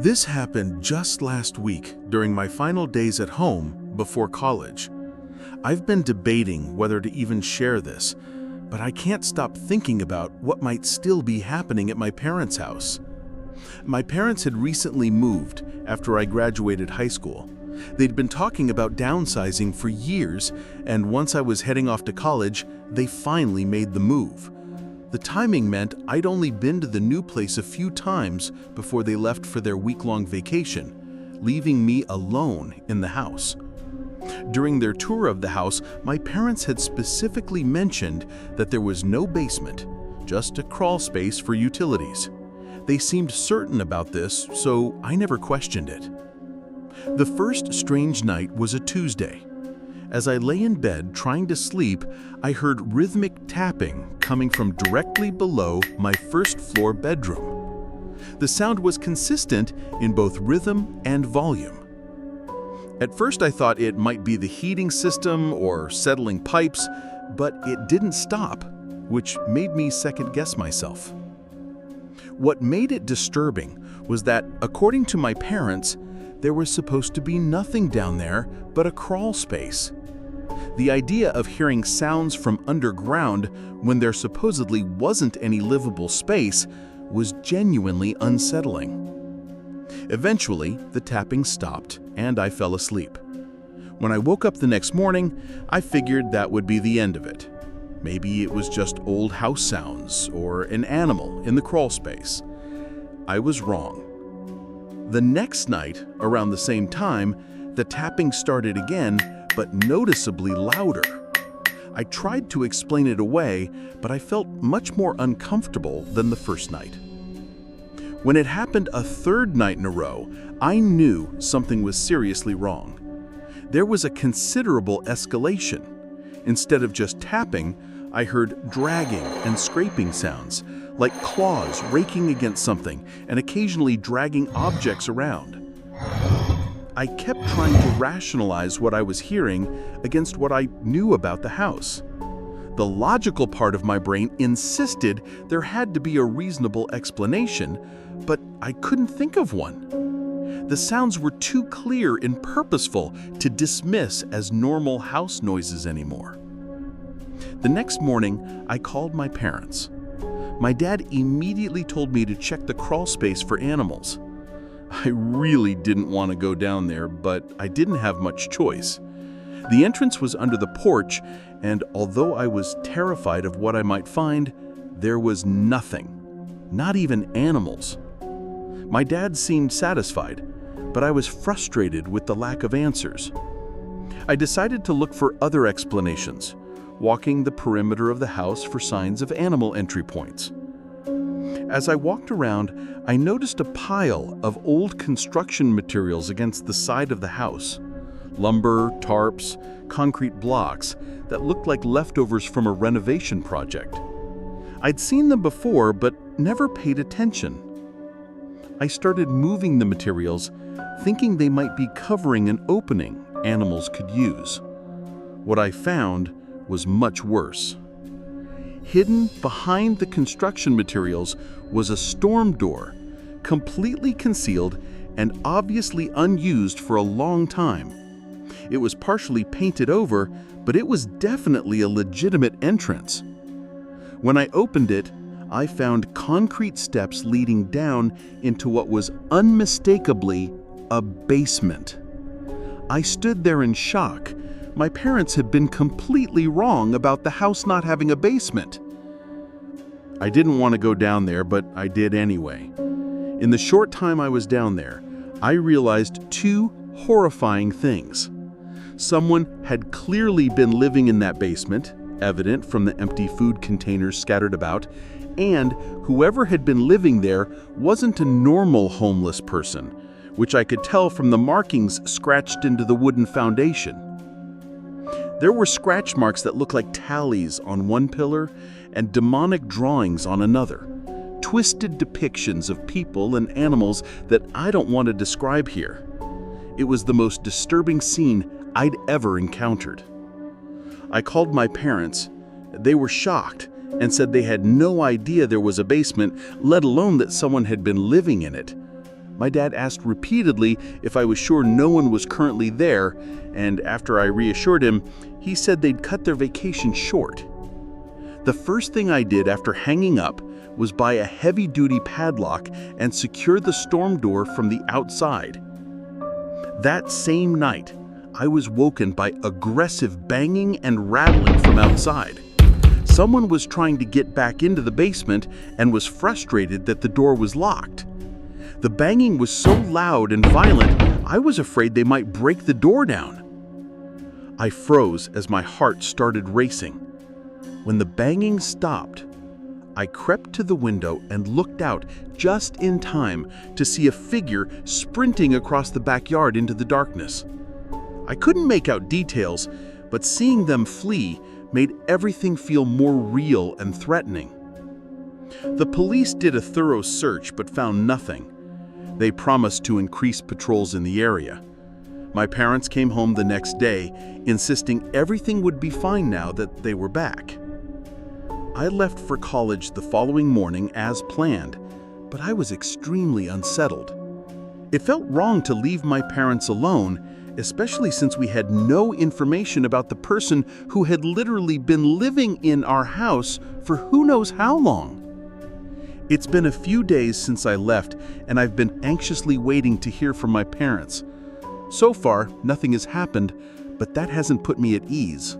This happened just last week during my final days at home before college. I've been debating whether to even share this, but I can't stop thinking about what might still be happening at my parents' house. My parents had recently moved after I graduated high school. They'd been talking about downsizing for years, and once I was heading off to college, they finally made the move. The timing meant I'd only been to the new place a few times before they left for their week-long vacation, leaving me alone in the house. During their tour of the house, my parents had specifically mentioned that there was no basement, just a crawl space for utilities. They seemed certain about this, so I never questioned it. The first strange night was a Tuesday. As I lay in bed trying to sleep, I heard rhythmic tapping coming from directly below my first-floor bedroom. The sound was consistent in both rhythm and volume. At first I thought it might be the heating system or settling pipes, but it didn't stop, which made me second-guess myself. What made it disturbing was that, according to my parents, there was supposed to be nothing down there but a crawl space. The idea of hearing sounds from underground when there supposedly wasn't any livable space was genuinely unsettling. Eventually, the tapping stopped and I fell asleep. When I woke up the next morning, I figured that would be the end of it. Maybe it was just old house sounds or an animal in the crawl space. I was wrong. The next night, around the same time, the tapping started again, but noticeably louder. I tried to explain it away, but I felt much more uncomfortable than the first night. When it happened a third night in a row, I knew something was seriously wrong. There was a considerable escalation. Instead of just tapping, I heard dragging and scraping sounds, like claws raking against something and occasionally dragging objects around. I kept trying to rationalize what I was hearing against what I knew about the house. The logical part of my brain insisted there had to be a reasonable explanation, but I couldn't think of one. The sounds were too clear and purposeful to dismiss as normal house noises anymore. The next morning, I called my parents. My dad immediately told me to check the crawl space for animals. I really didn't want to go down there, but I didn't have much choice. The entrance was under the porch, and although I was terrified of what I might find, there was nothing, not even animals. My dad seemed satisfied, but I was frustrated with the lack of answers. I decided to look for other explanations, walking the perimeter of the house for signs of animal entry points. As I walked around, I noticed a pile of old construction materials against the side of the house. Lumber, tarps, concrete blocks that looked like leftovers from a renovation project. I'd seen them before, but never paid attention. I started moving the materials, thinking they might be covering an opening animals could use. What I found was much worse. Hidden behind the construction materials was a storm door, completely concealed and obviously unused for a long time. It was partially painted over, but it was definitely a legitimate entrance. When I opened it, I found concrete steps leading down into what was unmistakably a basement. I stood there in shock. My parents had been completely wrong about the house not having a basement. I didn't want to go down there, but I did anyway. In the short time I was down there, I realized two horrifying things. Someone had clearly been living in that basement, evident from the empty food containers scattered about, and whoever had been living there wasn't a normal homeless person, which I could tell from the markings scratched into the wooden foundation. There were scratch marks that looked like tallies on one pillar and demonic drawings on another, twisted depictions of people and animals that I don't want to describe here. It was the most disturbing scene I'd ever encountered. I called my parents. They were shocked and said they had no idea there was a basement, let alone that someone had been living in it. My dad asked repeatedly if I was sure no one was currently there, and after I reassured him, he said they'd cut their vacation short. The first thing I did after hanging up was buy a heavy-duty padlock and secure the storm door from the outside. That same night, I was woken by aggressive banging and rattling from outside. Someone was trying to get back into the basement and was frustrated that the door was locked. The banging was so loud and violent, I was afraid they might break the door down. I froze as my heart started racing. When the banging stopped, I crept to the window and looked out just in time to see a figure sprinting across the backyard into the darkness. I couldn't make out details, but seeing them flee made everything feel more real and threatening. The police did a thorough search but found nothing. They promised to increase patrols in the area. My parents came home the next day, insisting everything would be fine now that they were back. I left for college the following morning as planned, but I was extremely unsettled. It felt wrong to leave my parents alone, especially since we had no information about the person who had literally been living in our house for who knows how long. It's been a few days since I left, and I've been anxiously waiting to hear from my parents. So far, nothing has happened, but that hasn't put me at ease.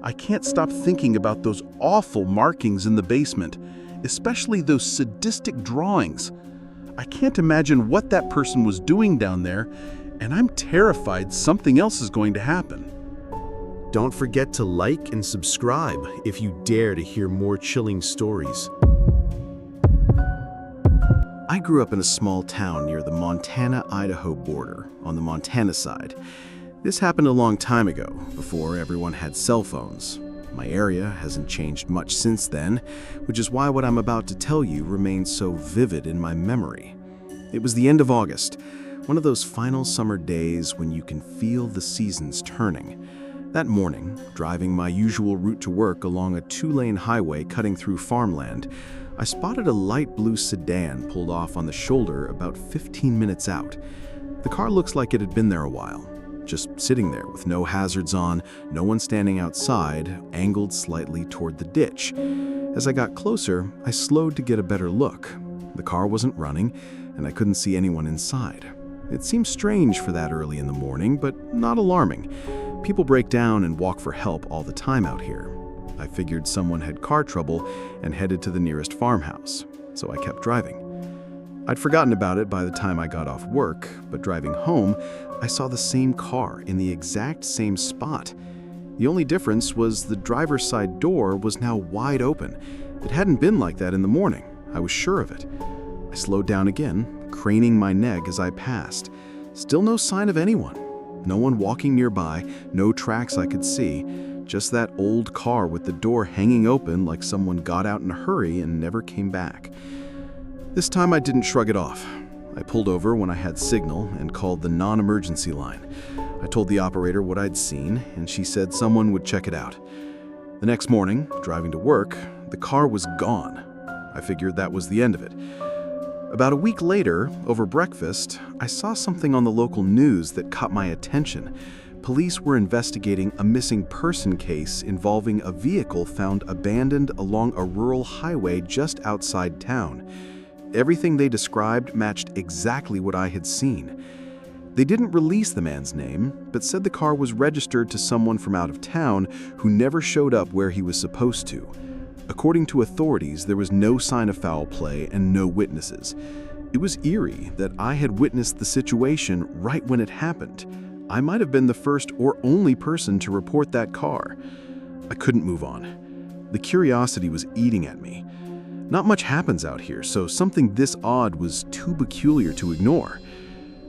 I can't stop thinking about those awful markings in the basement, especially those sadistic drawings. I can't imagine what that person was doing down there, and I'm terrified something else is going to happen. Don't forget to like and subscribe if you dare to hear more chilling stories. I grew up in a small town near the Montana-Idaho border on the Montana side. This happened a long time ago, before everyone had cell phones. My area hasn't changed much since then, which is why what I'm about to tell you remains so vivid in my memory. It was the end of August, one of those final summer days when you can feel the seasons turning. That morning, driving my usual route to work along a 2-lane highway cutting through farmland, I spotted a light blue sedan pulled off on the shoulder about 15 minutes out. The car looks like it had been there a while, just sitting there with no hazards on, no one standing outside, angled slightly toward the ditch. As I got closer, I slowed to get a better look. The car wasn't running, and I couldn't see anyone inside. It seemed strange for that early in the morning, but not alarming. People break down and walk for help all the time out here. I figured someone had car trouble and headed to the nearest farmhouse, so I kept driving. I'd forgotten about it by the time I got off work, but driving home, I saw the same car in the exact same spot. The only difference was the driver's side door was now wide open. It hadn't been like that in the morning. I was sure of it. I slowed down again, craning my neck as I passed. Still no sign of anyone. No one walking nearby, no tracks I could see. Just that old car with the door hanging open like someone got out in a hurry and never came back. This time I didn't shrug it off. I pulled over when I had signal and called the non-emergency line. I told the operator what I'd seen, and she said someone would check it out. The next morning, driving to work, the car was gone. I figured that was the end of it. About a week later, over breakfast, I saw something on the local news that caught my attention. Police were investigating a missing person case involving a vehicle found abandoned along a rural highway just outside town. Everything they described matched exactly what I had seen. They didn't release the man's name, but said the car was registered to someone from out of town who never showed up where he was supposed to. According to authorities, there was no sign of foul play and no witnesses. It was eerie that I had witnessed the situation right when it happened. I might have been the first or only person to report that car. I couldn't move on. The curiosity was eating at me. Not much happens out here, so something this odd was too peculiar to ignore.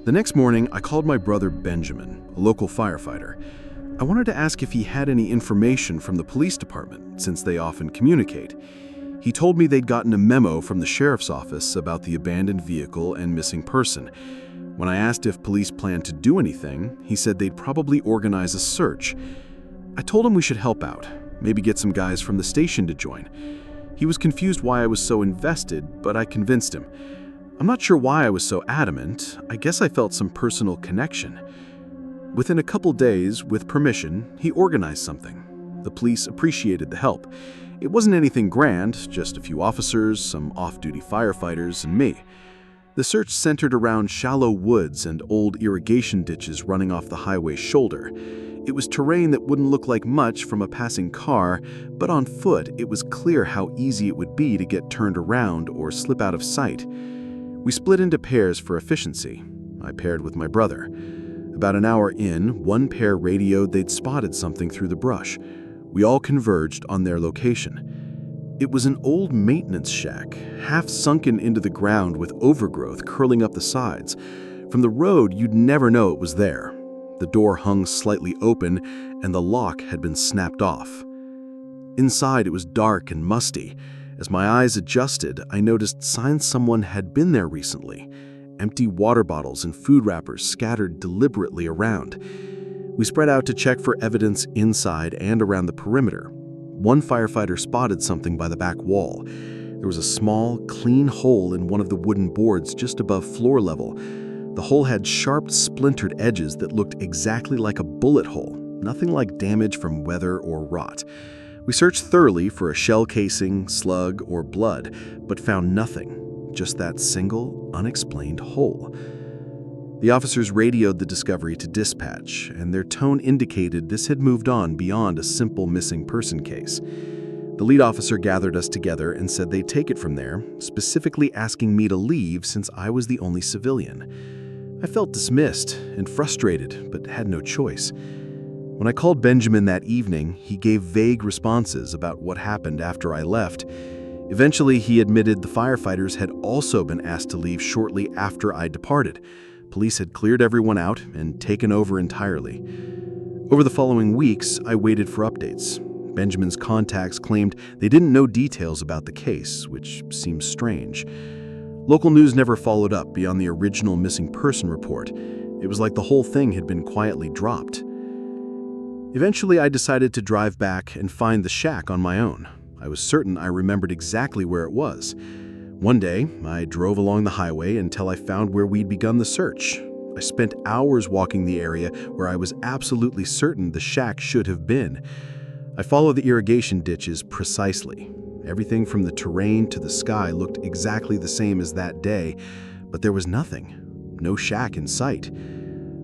The next morning, I called my brother Benjamin, a local firefighter. I wanted to ask if he had any information from the police department, since they often communicate. He told me they'd gotten a memo from the sheriff's office about the abandoned vehicle and missing person. When I asked if police planned to do anything, he said they'd probably organize a search. I told him we should help out, maybe get some guys from the station to join. He was confused why I was so invested, but I convinced him. I'm not sure why I was so adamant. I guess I felt some personal connection. Within a couple days, with permission, he organized something. The police appreciated the help. It wasn't anything grand, just a few officers, some off-duty firefighters, and me. The search centered around shallow woods and old irrigation ditches running off the highway's shoulder. It was terrain that wouldn't look like much from a passing car, but on foot it was clear how easy it would be to get turned around or slip out of sight. We split into pairs for efficiency. I paired with my brother. About an hour in, one pair radioed they'd spotted something through the brush. We all converged on their location. It was an old maintenance shack, half sunken into the ground with overgrowth curling up the sides. From the road, you'd never know it was there. The door hung slightly open, and the lock had been snapped off. Inside, it was dark and musty. As my eyes adjusted, I noticed signs someone had been there recently. Empty water bottles and food wrappers scattered deliberately around. We spread out to check for evidence inside and around the perimeter. One firefighter spotted something by the back wall. There was a small, clean hole in one of the wooden boards just above floor level. The hole had sharp, splintered edges that looked exactly like a bullet hole, nothing like damage from weather or rot. We searched thoroughly for a shell casing, slug, or blood, but found nothing, just that single, unexplained hole. The officers radioed the discovery to dispatch, and their tone indicated this had moved on beyond a simple missing person case. The lead officer gathered us together and said they'd take it from there, specifically asking me to leave since I was the only civilian. I felt dismissed and frustrated, but had no choice. When I called Benjamin that evening, he gave vague responses about what happened after I left. Eventually, he admitted the firefighters had also been asked to leave shortly after I departed. Police had cleared everyone out and taken over entirely. Over the following weeks, I waited for updates. Benjamin's contacts claimed they didn't know details about the case, which seems strange. Local news never followed up beyond the original missing person report. It was like the whole thing had been quietly dropped. Eventually, I decided to drive back and find the shack on my own. I was certain I remembered exactly where it was. One day, I drove along the highway until I found where we'd begun the search. I spent hours walking the area where I was absolutely certain the shack should have been. I followed the irrigation ditches precisely. Everything from the terrain to the sky looked exactly the same as that day, but there was nothing. No shack in sight.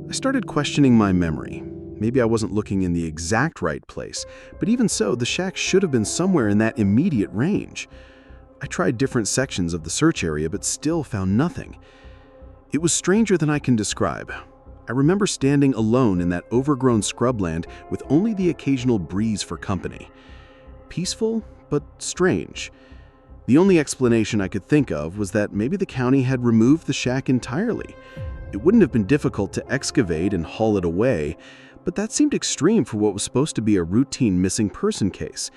I started questioning my memory. Maybe I wasn't looking in the exact right place, but even so, the shack should have been somewhere in that immediate range. I tried different sections of the search area, but still found nothing. It was stranger than I can describe. I remember standing alone in that overgrown scrubland with only the occasional breeze for company. Peaceful, but strange. The only explanation I could think of was that maybe the county had removed the shack entirely. It wouldn't have been difficult to excavate and haul it away, but that seemed extreme for what was supposed to be a routine missing person case.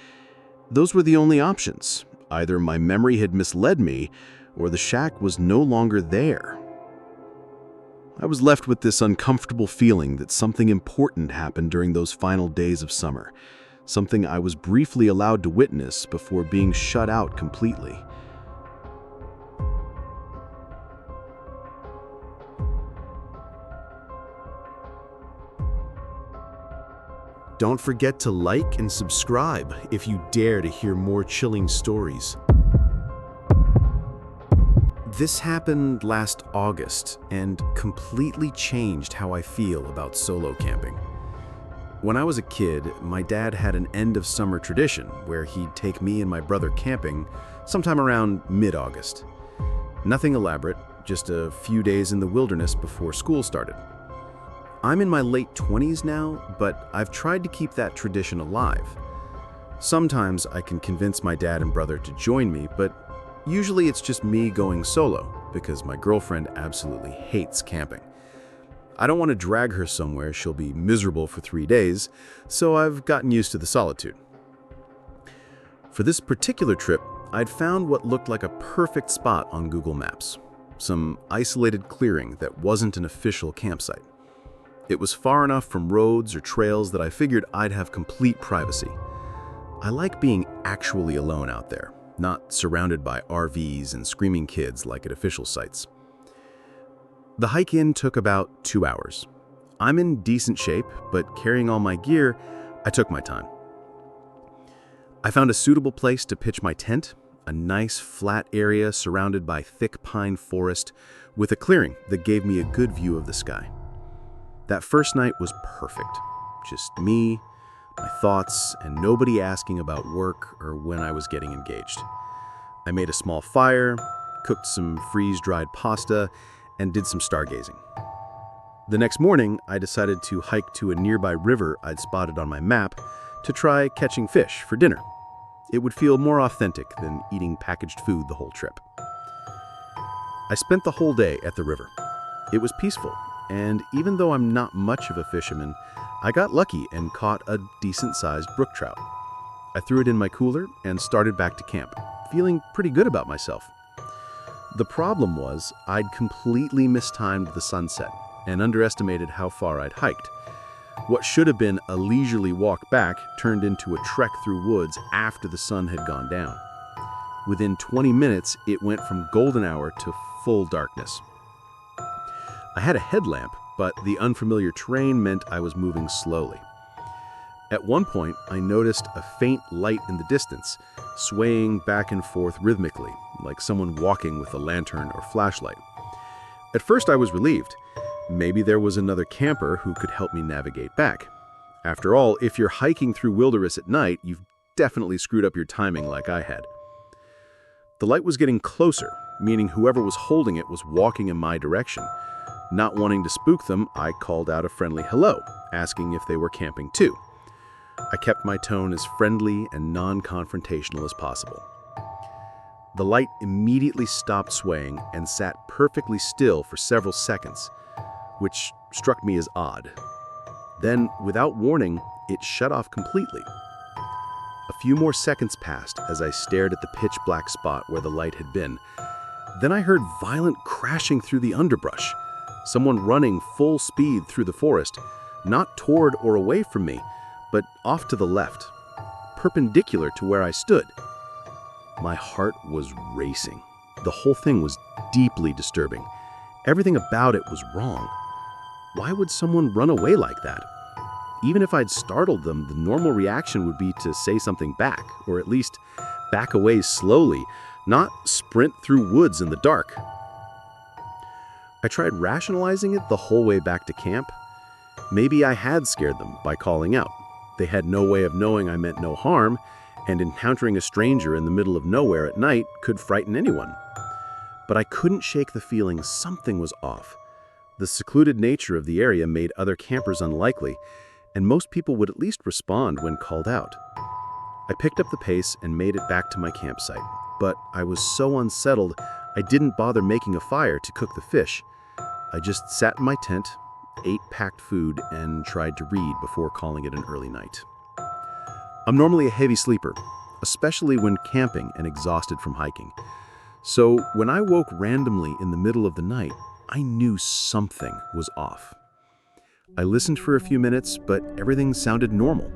Those were the only options. Either my memory had misled me, or the shack was no longer there. I was left with this uncomfortable feeling that something important happened during those final days of summer, something I was briefly allowed to witness before being shut out completely. Don't forget to like and subscribe if you dare to hear more chilling stories. This happened last August and completely changed how I feel about solo camping. When I was a kid, my dad had an end-of-summer tradition where he'd take me and my brother camping sometime around mid-August. Nothing elaborate, just a few days in the wilderness before school started. I'm in my late 20s now, but I've tried to keep that tradition alive. Sometimes I can convince my dad and brother to join me, but usually it's just me going solo because my girlfriend absolutely hates camping. I don't want to drag her somewhere she'll be miserable for 3 days, so I've gotten used to the solitude. For this particular trip, I'd found what looked like a perfect spot on Google Maps, some isolated clearing that wasn't an official campsite. It was far enough from roads or trails that I figured I'd have complete privacy. I like being actually alone out there, not surrounded by RVs and screaming kids like at official sites. The hike in took about 2 hours. I'm in decent shape, but carrying all my gear, I took my time. I found a suitable place to pitch my tent, a nice flat area surrounded by thick pine forest with a clearing that gave me a good view of the sky. That first night was perfect. Just me, my thoughts, and nobody asking about work or when I was getting engaged. I made a small fire, cooked some freeze-dried pasta, and did some stargazing. The next morning, I decided to hike to a nearby river I'd spotted on my map to try catching fish for dinner. It would feel more authentic than eating packaged food the whole trip. I spent the whole day at the river. It was peaceful, and even though I'm not much of a fisherman, I got lucky and caught a decent-sized brook trout. I threw it in my cooler and started back to camp, feeling pretty good about myself. The problem was I'd completely mistimed the sunset and underestimated how far I'd hiked. What should have been a leisurely walk back turned into a trek through woods after the sun had gone down. Within 20 minutes, it went from golden hour to full darkness. I had a headlamp, but the unfamiliar terrain meant I was moving slowly. At one point, I noticed a faint light in the distance, swaying back and forth rhythmically, like someone walking with a lantern or flashlight. At first, I was relieved. Maybe there was another camper who could help me navigate back. After all, if you're hiking through wilderness at night, you've definitely screwed up your timing like I had. The light was getting closer, meaning whoever was holding it was walking in my direction. Not wanting to spook them, I called out a friendly hello, asking if they were camping too. I kept my tone as friendly and non-confrontational as possible. The light immediately stopped swaying and sat perfectly still for several seconds, which struck me as odd. Then, without warning, it shut off completely. A few more seconds passed as I stared at the pitch-black spot where the light had been. Then I heard violent crashing through the underbrush, someone running full speed through the forest, not toward or away from me, but off to the left, perpendicular to where I stood. My heart was racing. The whole thing was deeply disturbing. Everything about it was wrong. Why would someone run away like that? Even if I'd startled them, the normal reaction would be to say something back, or at least back away slowly, not sprint through woods in the dark. I tried rationalizing it the whole way back to camp. Maybe I had scared them by calling out. They had no way of knowing I meant no harm, and encountering a stranger in the middle of nowhere at night could frighten anyone. But I couldn't shake the feeling something was off. The secluded nature of the area made other campers unlikely, and most people would at least respond when called out. I picked up the pace and made it back to my campsite, but I was so unsettled I didn't bother making a fire to cook the fish. I just sat in my tent, ate packed food, and tried to read before calling it an early night. I'm normally a heavy sleeper, especially when camping and exhausted from hiking. So when I woke randomly in the middle of the night, I knew something was off. I listened for a few minutes, but everything sounded normal,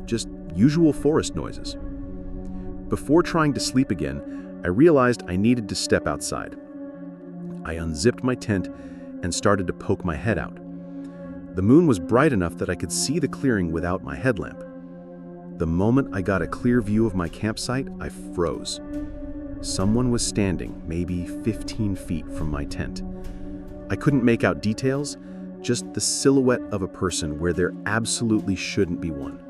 just usual forest noises. Before trying to sleep again, I realized I needed to step outside. I unzipped my tent and started to poke my head out. The moon was bright enough that I could see the clearing without my headlamp. The moment I got a clear view of my campsite, I froze. Someone was standing maybe 15 feet from my tent. I couldn't make out details, just the silhouette of a person where there absolutely shouldn't be one.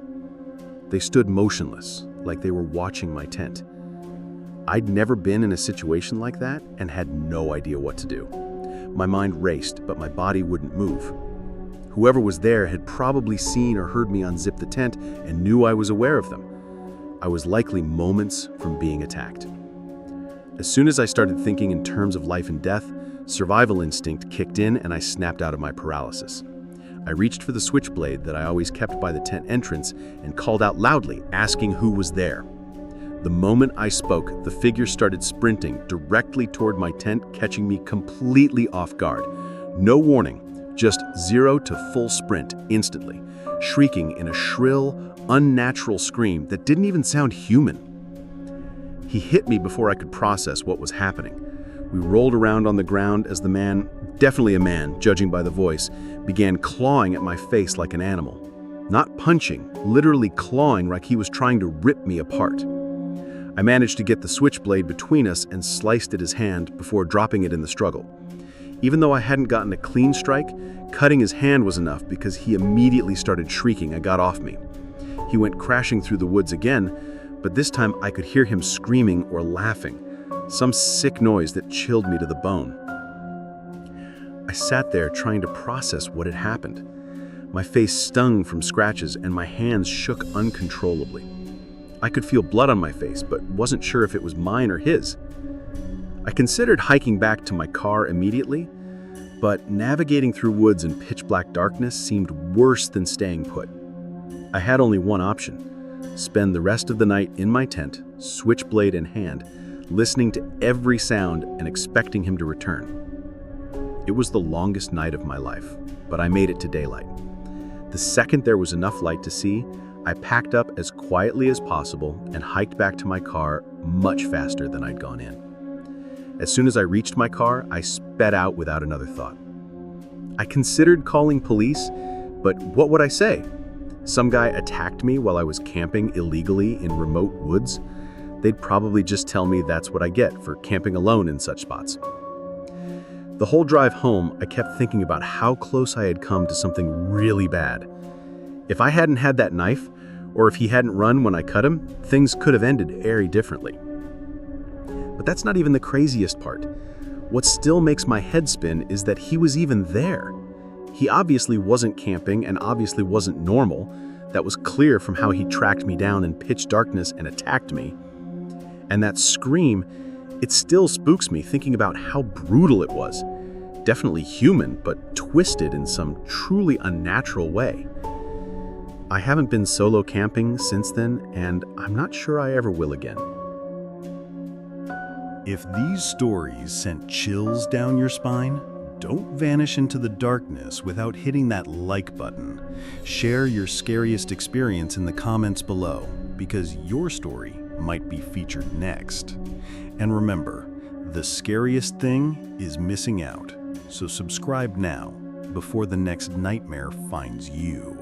They stood motionless, like they were watching my tent. I'd never been in a situation like that and had no idea what to do. My mind raced, but my body wouldn't move. Whoever was there had probably seen or heard me unzip the tent and knew I was aware of them. I was likely moments from being attacked. As soon as I started thinking in terms of life and death, survival instinct kicked in and I snapped out of my paralysis. I reached for the switchblade that I always kept by the tent entrance and called out loudly, asking who was there. The moment I spoke, the figure started sprinting directly toward my tent, catching me completely off guard. No warning, just 0 to full sprint instantly, shrieking in a shrill, unnatural scream that didn't even sound human. He hit me before I could process what was happening. We rolled around on the ground as the man, definitely a man, judging by the voice, began clawing at my face like an animal. Not punching, literally clawing like he was trying to rip me apart. I managed to get the switchblade between us and sliced at his hand before dropping it in the struggle. Even though I hadn't gotten a clean strike, cutting his hand was enough because he immediately started shrieking and got off me. He went crashing through the woods again, but this time I could hear him screaming or laughing, some sick noise that chilled me to the bone. I sat there trying to process what had happened. My face stung from scratches and my hands shook uncontrollably. I could feel blood on my face, but wasn't sure if it was mine or his. I considered hiking back to my car immediately, but navigating through woods in pitch-black darkness seemed worse than staying put. I had only one option: spend the rest of the night in my tent, switchblade in hand, listening to every sound and expecting him to return. It was the longest night of my life, but I made it to daylight. The second there was enough light to see, I packed up as quietly as possible and hiked back to my car much faster than I'd gone in. As soon as I reached my car, I sped out without another thought. I considered calling police, but what would I say? Some guy attacked me while I was camping illegally in remote woods? They'd probably just tell me that's what I get for camping alone in such spots. The whole drive home, I kept thinking about how close I had come to something really bad. If I hadn't had that knife, or if he hadn't run when I cut him, things could have ended very differently. But that's not even the craziest part. What still makes my head spin is that he was even there. He obviously wasn't camping and obviously wasn't normal. That was clear from how he tracked me down in pitch darkness and attacked me. And that scream, it still spooks me thinking about how brutal it was. Definitely human, but twisted in some truly unnatural way. I haven't been solo camping since then, and I'm not sure I ever will again. If these stories sent chills down your spine, don't vanish into the darkness without hitting that like button. Share your scariest experience in the comments below, because your story might be featured next. And remember, the scariest thing is missing out. So subscribe now, before the next nightmare finds you.